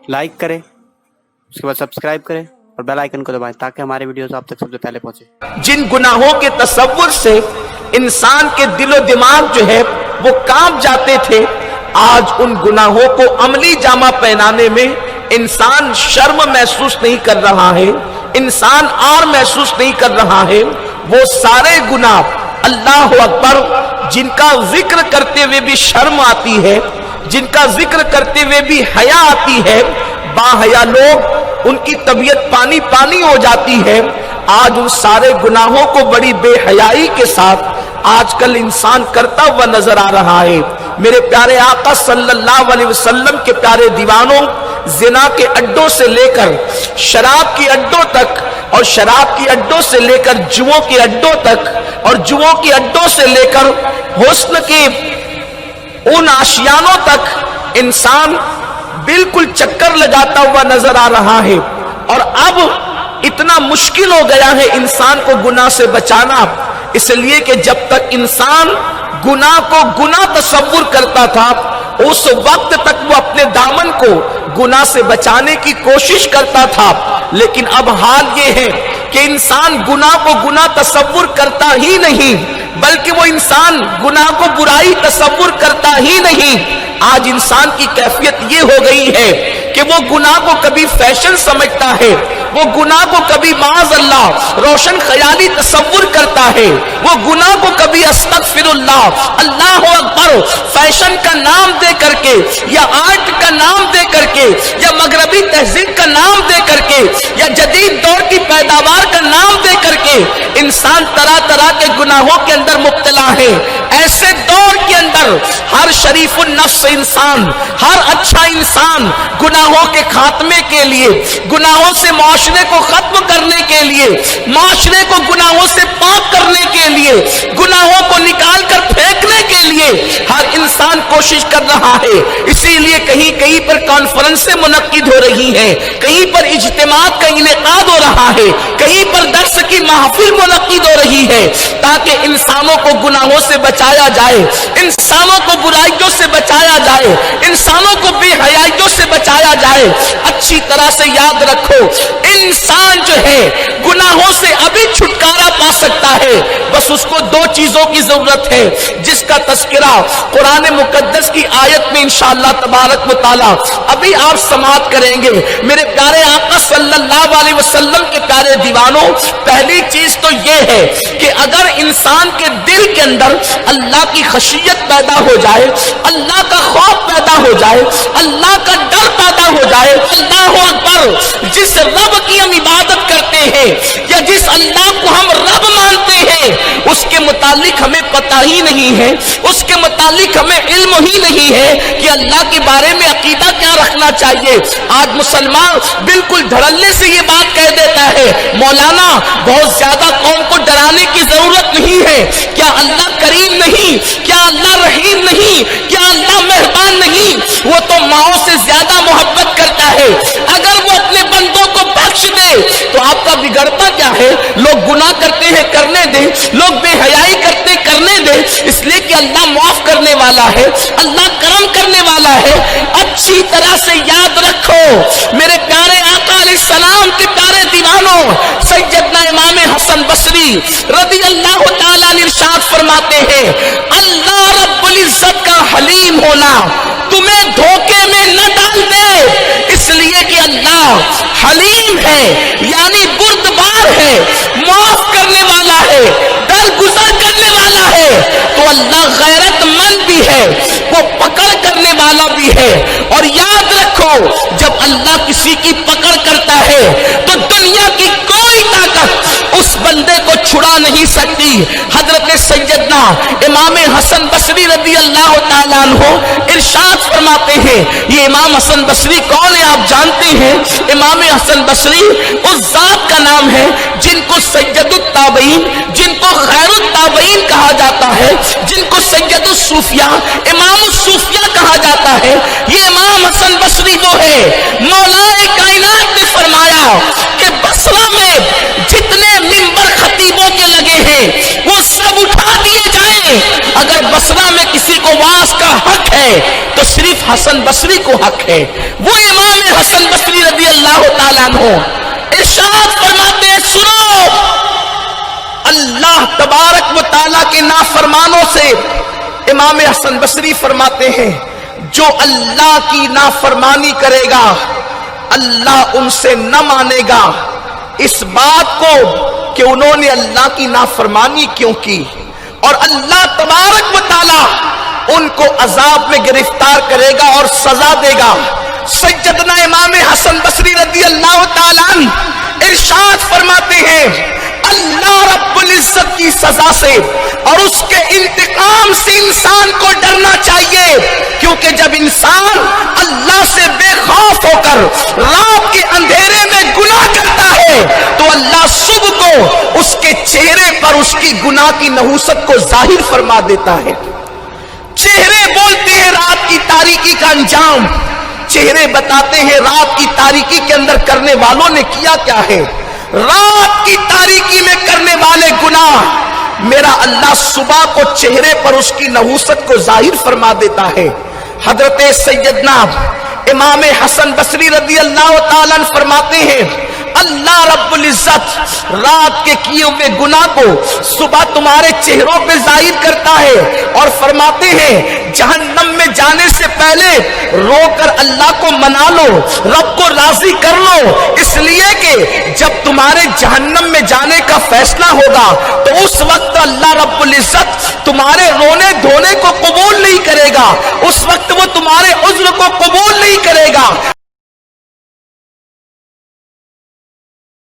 Like करें, उसके बाद सब्सक्राइब करें और बेल आइकन को दबाएं ताकि हमारे वीडियोस आप तक सबसे पहले पहुंचे। जिन गुनाहों के तसव्वुर से इंसान के दिलो दिमाग जो है वो कांप जाते थे, आज उन गुनाहों को अमली जामा पहनाने में इंसान शर्म महसूस नहीं कर रहा है, इंसान आर महसूस नहीं कर रहा है। वो सारे गुनाह अल्लाह अकबर जिनका जिक्र करते हुए भी शर्म आती है, जिनका जिक्र करते हुए भी हया आती है, बाहया लोग उनकी तबीयत पानी पानी हो जाती है। आज उन सारे गुनाहों को बड़ी बेहयाई के साथ आजकल इंसान करता हुआ नजर आ रहा है। मेरे प्यारे आका सल्लल्लाहु अलैहि वसल्लम के प्यारे दीवानों, जिना के अड्डों से लेकर शराब के अड्डों तक और शराब के अड्डों से लेकर जुओं के अड्डों तक और जुओं के अड्डों से लेकर हुस्न के उन आशियानों तक इंसान बिल्कुल चक्कर लगाता हुआ नजर आ रहा है। और अब इतना मुश्किल हो गया है इंसान को गुनाह से बचाना, इसलिए कि जब तक इंसान गुनाह को गुनाह तसव्वुर करता था, उस वक्त तक वो अपने दामन को गुनाह से बचाने की कोशिश करता था। लेकिन अब हाल ये है कि इंसान गुनाह को गुनाह तसव्वुर करता ही नहीं, बल्कि वो इंसान गुनाह को बुराई तसव्वुर करता ही नहीं। आज इंसान की कैफियत ये हो गई है कि वो गुनाह को कभी फैशन समझता है, वो गुनाह को कभी माज़ अल्लाह रोशन ख्याली तसव्वुर करता है, वो गुनाह को कभी अस्तगफिरुल्लाह अल्लाह अकबर फैशन का नाम दे करके या आर्ट का नाम दे करके या मगरबी तहजीब का नाम दे करके या जदीद दौर की पैदावार का नाम दे करके इंसान तरह तरह के गुनाहों के अंदर मुब्तला है। ऐसे दौर के अंदर हर शरीफुन नफ्स इंसान, हर अच्छा इंसान गुनाहों के खात्मे के लिए, गुनाहों से माशरे को खत्म करने के लिए, माशरे को गुनाहों से पाक करने के लिए, गुनाहों को निकाल कर फेंकने के लिए हर इंसान कोशिश कर रहा है। इसीलिए कहीं कहीं पर कॉन्फ्रेंसें मुनक्किद हो रही हैं, कहीं पर इज्तिमात का इनेकाद हो रहा है, कहीं पर दर्स की महफिल मुनक्किद हो रही है, ताकि इंसानों को गुनाहों से बचाया जाए, इंसानों को बुराइयों से बचाया जाए, इंसानों को बेहयाइयों से बचाया जाए। अच्छी तरह से याद रखो, इंसान जो है गुनाहों से अभी छुटकारा पा सकता है, बस उसको दो चीजों की जरूरत है, जिसका तस्करा कुरान मुकद्दस की आयत में इंशाअल्लाह तबारक व तआला अभी आप समाअत करेंगे। मेरे प्यारे आका सल्लल्लाहु अलैहि वसल्लम के प्यारे दीवानों, पहली चीज तो यह है कि अगर इंसान के दिल के अंदर अल्लाह की खशियत पैदा हो जाए, अल्लाह का खौफ पैदा हो जाए, अल्लाह का डर पैदा हो जाए, अल्लाह अकबर जिस रब की हम इबादत करते हैं या जिस अल्लाह को हम रब मानते हैं, उसके मुतालिक हमें पता ही नहीं है, उसके मुतालिक हमें इल्म ही नहीं है कि अल्लाह के बारे में अकीदा क्या रखना चाहिए। आज मुसलमान बिल्कुल धड़ल्ले से ये बात कह देता है, मौलाना बहुत ज्यादा कौम को डराने की जरूरत नहीं है, क्या अल्लाह करीम नहीं, क्या अल्लाह रहीम नहीं, क्या अल्लाह मेहरबान नहीं, वो तो माओ से ज्यादा मोहब्बत करता है। अगर वो अपने बंदों को बख्श दे तो आपका बिगड़ता क्या है? लोग गुनाह करते हैं करने दे, लोग बेहयाई करते करने दे, इसलिए कि अल्लाह माफ करने वाला है, अल्लाह करम करने वाला है। अच्छी तरह से याद रखो मेरे प्यारे आका अलैहिस्सलाम के प्यारे दीवानों, सैयदना इमाम हसन बसरी रज़ी अल्लाह तआला अन्हु इरशाद फरमाते हैं, अल्लाह रब्बुल इज्जत का हलीम होना तुम्हें धोखे में न डाल दे, इसलिए कि अल्लाह हलीम है, यानी बुर्दबार है, माफ करने वाला है, दरगुजर करने वाला है। तो अल्लाह गैरतमंद भी है, वो पकड़ करने वाला भी है। और याद रखो, जब अल्लाह किसी की पकड़ करता है तो दुनिया की कोई ताकत उस बंदे को छुड़ा नहीं सकती। हजरत सैयदना इमाम हसन बसरी रज़ी अल्लाह तआला अन्हु इरशाद फरमाते हैं, ये इमाम हसन बसरी कौन है आप जानते हैं? इमाम हसन बसरी उस जात का नाम है जिनको सैयदुत ताबईन, जिनको खैरुत ताबईन कहा जाता है, जिनको सैयदुस सूफिया, इमाम सूफिया कहा जाता है। ये इमाम हसन बसरी वो है, मौलाए कायनात ने फरमाया कि बसरा में जितने मिंबर खतीबों के लगे हैं वो सब उठा दिए जाएं। अगर बसरा में किसी को वास का हक है तो सिर्फ हसन बसरी को हक है। वो इमाम हसन अल्लाह ताला अन्हु इरशाद फरमाते हैं, सुनो, अल्लाह तबारक व तआला के नाफरमानों से इमाम हसन बसरी फरमाते हैं, जो अल्लाह की नाफरमानी करेगा अल्लाह उनसे न मानेगा। इस बात को कि उन्होंने अल्लाह की नाफरमानी क्यों की और अल्लाह तबारक व तआला उनको अजाब में गिरफ्तार करेगा और सजा देगा। सैयदना इमाम हसन बसरी रज़ी अल्लाह तआला अन्हु इरशाद फरमाते हैं, अल्लाह रब्बुल इज्जत की सजा से और उसके इंतकाम से इंसान को डरना चाहिए, क्योंकि जब इंसान अल्लाह से बेखौफ होकर रात के अंधेरे में गुनाह करता है तो अल्लाह सुबह को उसके चेहरे पर उसकी गुनाह की नहूसत को जाहिर फरमा देता है। चेहरे बोलते हैं रात की तारीकी का अंजाम, चेहरे बताते हैं रात की तारीकी के अंदर करने वालों ने किया क्या है। रात की तारीकी में करने वाले गुनाह मेरा अल्लाह सुबह को चेहरे पर उसकी नहूसत को जाहिर फरमा देता है। हजरत सैयदना इमाम हसन बसरी रज़ी अल्लाह ताला अन्हु फरमाते हैं, अल्लाह रब्बुल इज्जत रात के किए हुए गुनाह को सुबह तुम्हारे चेहरों पे जाहिर करता है और फरमाते हैं जहन्नम में जाने से पहले रोकर अल्लाह को मना लो, रब को राजी कर लो, इसलिए कि जब तुम्हारे जहन्नम में जाने का फैसला होगा तो उस वक्त अल्लाह रब्बुल इज्जत तुम्हारे रोने धोने को कबूल नहीं करेगा, उस वक्त वो तुम्हारे उज्र को कबूल नहीं करेगा।